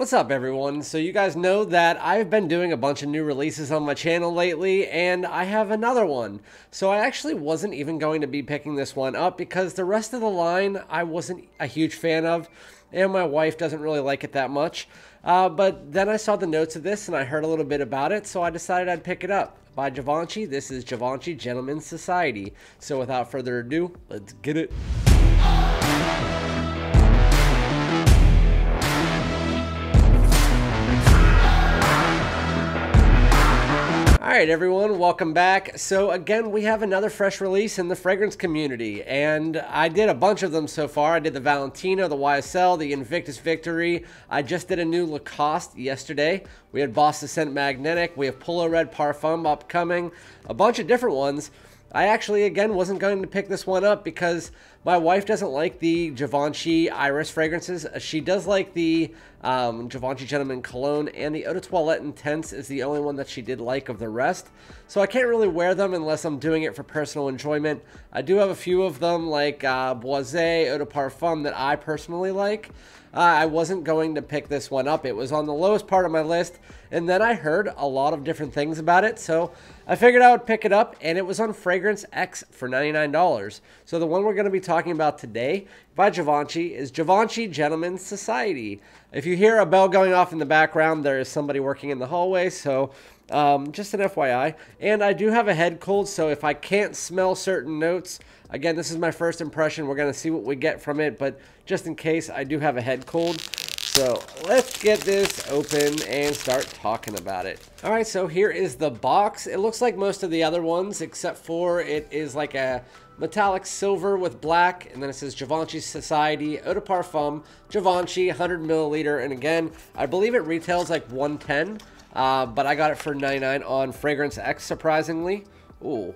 What's up everyone? So you guys know that I've been doing a bunch of new releases on my channel lately, and I have another one. So I actually wasn't even going to be picking this one up because the rest of the line I wasn't a huge fan of, and my wife doesn't really like it that much. But then I saw the notes of this and I heard a little bit about it, so I decided I'd pick it up. By Givenchy, this is Givenchy Gentleman Society. So without further ado, let's get it. Alright everyone, welcome back. So again, we have another fresh release in the fragrance community, and I did a bunch of them so far. I did the Valentino, the YSL, the Invictus Victory. I just did a new Lacoste yesterday. We had Boss Scent Magnetic, we have Polo Red Parfum upcoming, a bunch of different ones. I actually, again, wasn't going to pick this one up because my wife doesn't like the Givenchy Iris fragrances. She does like the Givenchy Gentleman Cologne, and the Eau de Toilette Intense is the only one that she did like of the rest. So I can't really wear them unless I'm doing it for personal enjoyment. I do have a few of them like Boise, Eau de Parfum that I personally like. I wasn't going to pick this one up. It was on the lowest part of my list, and then I heard a lot of different things about it, so I figured I would pick it up, and it was on Fragrance X for $99. So the one we're going to be talking about today by Givenchy is Givenchy Gentleman Society. If you hear a bell going off in the background, there is somebody working in the hallway, so just an FYI. And I do have a head cold, so if I can't smell certain notes, again, this is my first impression. We're going to see what we get from it, but just in case, I do have a head cold. So let's get this open and start talking about it. All right, so here is the box. It looks like most of the other ones, except for it is like a metallic silver with black, and then it says Givenchy Society, Eau de Parfum, Givenchy, 100 milliliter, and again, I believe it retails like $110, but I got it for $99 on Fragrance X, surprisingly. Ooh.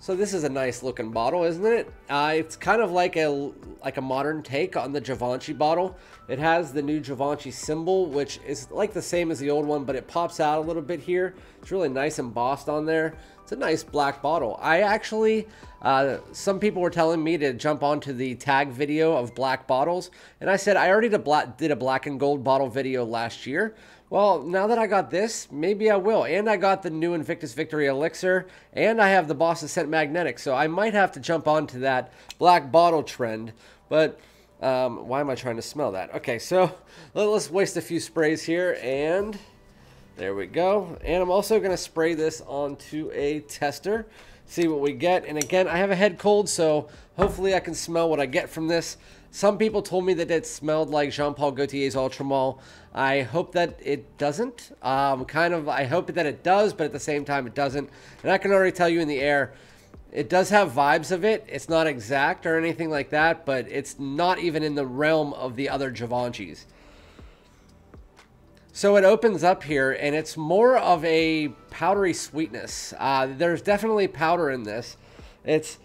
So this is a nice looking bottle, isn't it? It's kind of like a modern take on the Givenchy bottle. It has the new Givenchy symbol, which is like the same as the old one, but it pops out a little bit here. It's really nice embossed on there. It's a nice black bottle. I actually, some people were telling me to jump onto the tag video of black bottles, and I said I already did a black and gold bottle video last year. Well, now that I got this, maybe I will. And I got the new Invictus Victory Elixir, and I have the Boss Scent Magnetic, so I might have to jump onto that black bottle trend. But why am I trying to smell that? Okay, so let's waste a few sprays here, and there we go. And I'm also going to spray this onto a tester, see what we get. And again, I have a head cold, so hopefully I can smell what I get from this. Some people told me that it smelled like Paul Gaultier's Ultramall. I hope that it doesn't. I hope that it does, but at the same time it doesn't. And I can already tell you in the air, it does have vibes of it. It's not exact or anything like that, but it's not even in the realm of the other Givenchys. So it opens up here, and it's more of a powdery sweetness. There's definitely powder in this. There's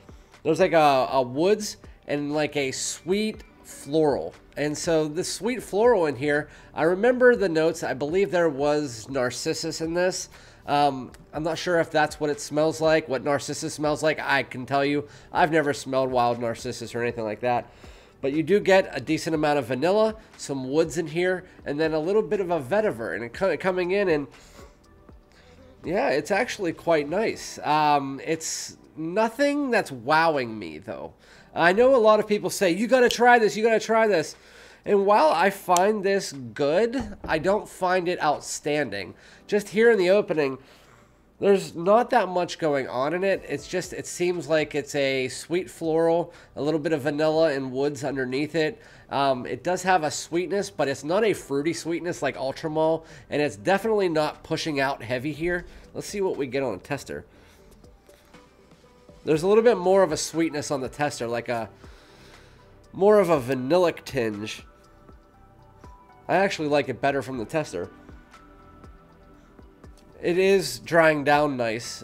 like a woods and like a sweet floral. And so the sweet floral in here, I remember the notes. I believe there was narcissus in this. I'm not sure if that's what it smells like, what narcissus smells like. I can tell you, I've never smelled wild narcissus or anything like that. But you do get a decent amount of vanilla, some woods in here, and then a little bit of a vetiver. And it kind of coming in, and yeah, it's actually quite nice. It's nothing that's wowing me, though. I know a lot of people say, you got to try this, you got to try this. And while I find this good, I don't find it outstanding. Just here in the opening, there's not that much going on in it. It's just, it seems like it's a sweet floral, a little bit of vanilla and woods underneath it. It does have a sweetness, but it's not a fruity sweetness like Ultramall, and it's definitely not pushing out heavy here. Let's see what we get on a tester. There's a little bit more of a sweetness on the tester, like more of a vanillic tinge. I actually like it better from the tester. It is drying down nice.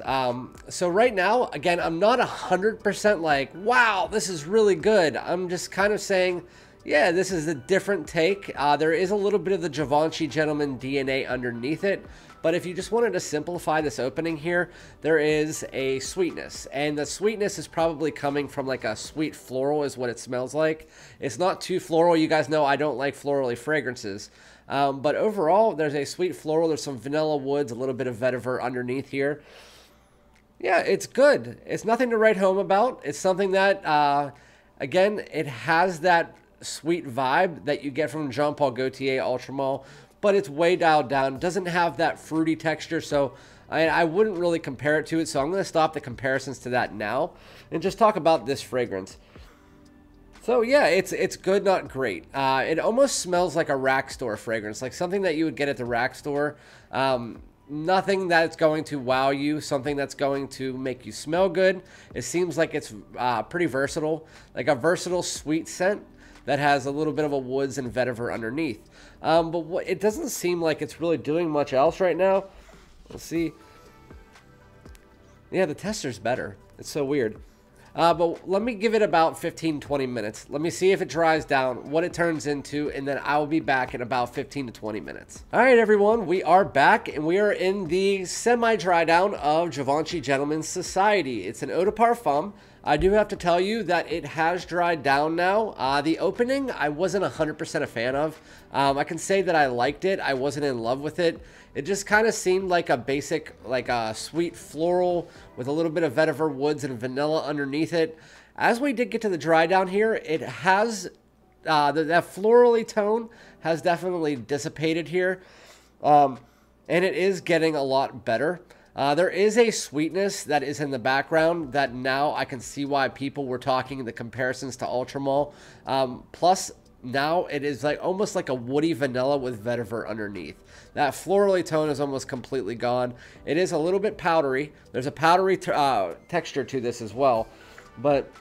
So right now, again, I'm not 100% like, wow, this is really good. I'm just kind of saying, yeah, this is a different take. There is a little bit of the Givenchy Gentleman DNA underneath it. But if you just wanted to simplify this opening here, there is a sweetness. And the sweetness is probably coming from like a sweet floral is what it smells like. It's not too floral. You guys know I don't like florally fragrances. But overall, there's a sweet floral. There's some vanilla woods, a little bit of vetiver underneath here. Yeah, it's good. It's nothing to write home about. It's something that, again, it has that sweet vibe that you get from Paul Gaultier Ultramall, but it's way dialed down. It doesn't have that fruity texture, so I wouldn't really compare it to it. So I'm going to stop the comparisons to that now and just talk about this fragrance. So yeah, it's good, not great. It almost smells like a rack store fragrance, like something that you would get at the rack store. Nothing that's going to wow you, something that's going to make you smell good. It seems like it's pretty versatile, like a versatile sweet scent that has a little bit of a woods and vetiver underneath. But it doesn't seem like it's really doing much else right now. Let's see. Yeah, the tester's better. It's so weird. But let me give it about 15-20 minutes. Let me see if it dries down, what it turns into, and then I will be back in about 15 to 20 minutes. All right, everyone, we are back, and we are in the semi-dry down of Givenchy Gentleman Society. It's an Eau de Parfum. I do have to tell you that it has dried down now. The opening, I wasn't 100% a fan of. I can say that I liked it. I wasn't in love with it. It just kind of seemed like a basic, like a sweet floral with a little bit of vetiver woods and vanilla underneath it. As we did get to the dry down here, it has, that florally tone has definitely dissipated here. And it is getting a lot better. There is a sweetness that is in the background that now I can see why people were talking the comparisons to Ultramall. Plus, now it is like almost like a woody vanilla with vetiver underneath. That florally tone is almost completely gone. It is a little bit powdery. There's a powdery texture to this as well, but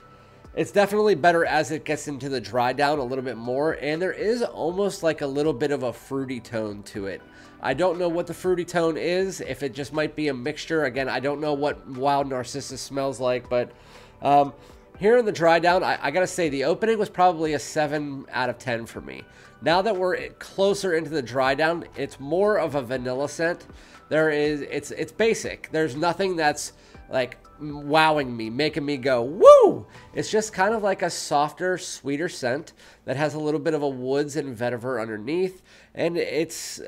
it's definitely better as it gets into the dry down a little bit more, and there is almost like a little bit of a fruity tone to it. I don't know what the fruity tone is, if it just might be a mixture. Again, I don't know what Wild Narcissus smells like, but here in the dry down, I gotta say the opening was probably a 7 out of 10 for me. Now that we're closer into the dry down, it's more of a vanilla scent. It's basic. There's nothing that's like wowing me, making me go, woo! It's just kind of like a softer, sweeter scent that has a little bit of a woods and vetiver underneath, and it's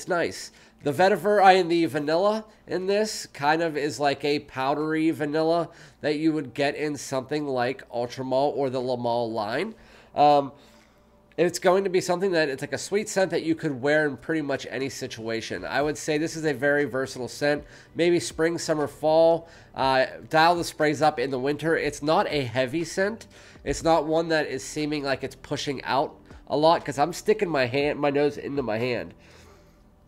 nice. The vetiver and the vanilla in this kind of is like a powdery vanilla that you would get in something like Ultramall or the Lamal line. It's going to be something that it's like a sweet scent that you could wear in pretty much any situation. I would say this is a very versatile scent. Maybe spring, summer, fall. Dial the sprays up in the winter. It's not a heavy scent. It's not one that is seeming like it's pushing out a lot, because I'm sticking my nose into my hand.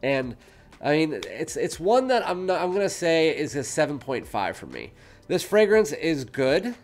And I mean, it's one that I'm gonna say is a 7.5 for me. This fragrance is good.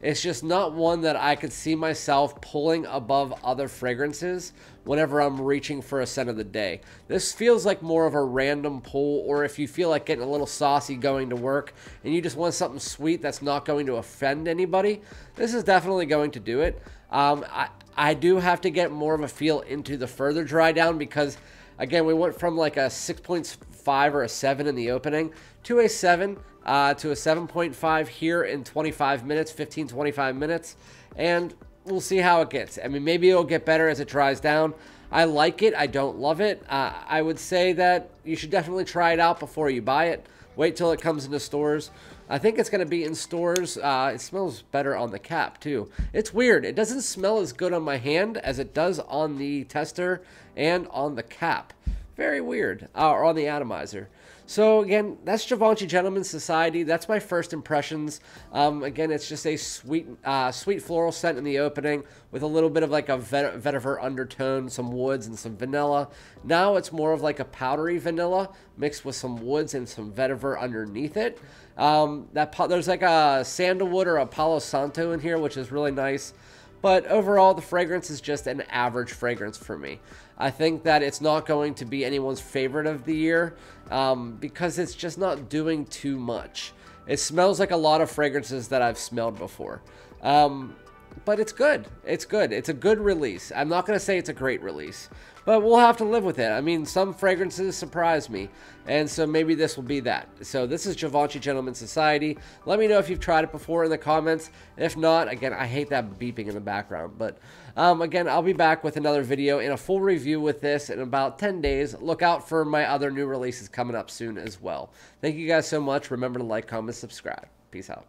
It's just not one that I could see myself pulling above other fragrances whenever I'm reaching for a scent of the day. This feels like more of a random pull, or if you feel like getting a little saucy going to work and you just want something sweet that's not going to offend anybody, this is definitely going to do it. I do have to get more of a feel into the further dry down, because again, we went from like a 6.5 or a 7 in the opening to a 7 to a 7.5 here in 25 minutes, 15-25 minutes, and we'll see how it gets. I mean, maybe it'll get better as it dries down. I like it. I don't love it. I would say that you should definitely try it out before you buy it. Wait till it comes into stores. I think it's going to be in stores. It smells better on the cap, too. It's weird. It doesn't smell as good on my hand as it does on the tester and on the cap. Very weird. Or on the atomizer. So, again, that's Givenchy Gentleman Society. That's my first impressions. Again, it's just a sweet floral scent in the opening with a little bit of like a vetiver undertone, some woods and some vanilla. Now it's more of like a powdery vanilla mixed with some woods and some vetiver underneath it. There's like a sandalwood or a Palo Santo in here, which is really nice. But overall, the fragrance is just an average fragrance for me. I think that it's not going to be anyone's favorite of the year because it's just not doing too much. It smells like a lot of fragrances that I've smelled before. but it's good. It's good. It's a good release. I'm not going to say it's a great release, but we'll have to live with it. I mean, some fragrances surprise me, and so maybe this will be that. So this is Givenchy Gentleman Society. Let me know if you've tried it before in the comments. If not, again, I hate that beeping in the background, but again, I'll be back with another video and a full review with this in about 10 days. Look out for my other new releases coming up soon as well. Thank you guys so much. Remember to like, comment, subscribe. Peace out.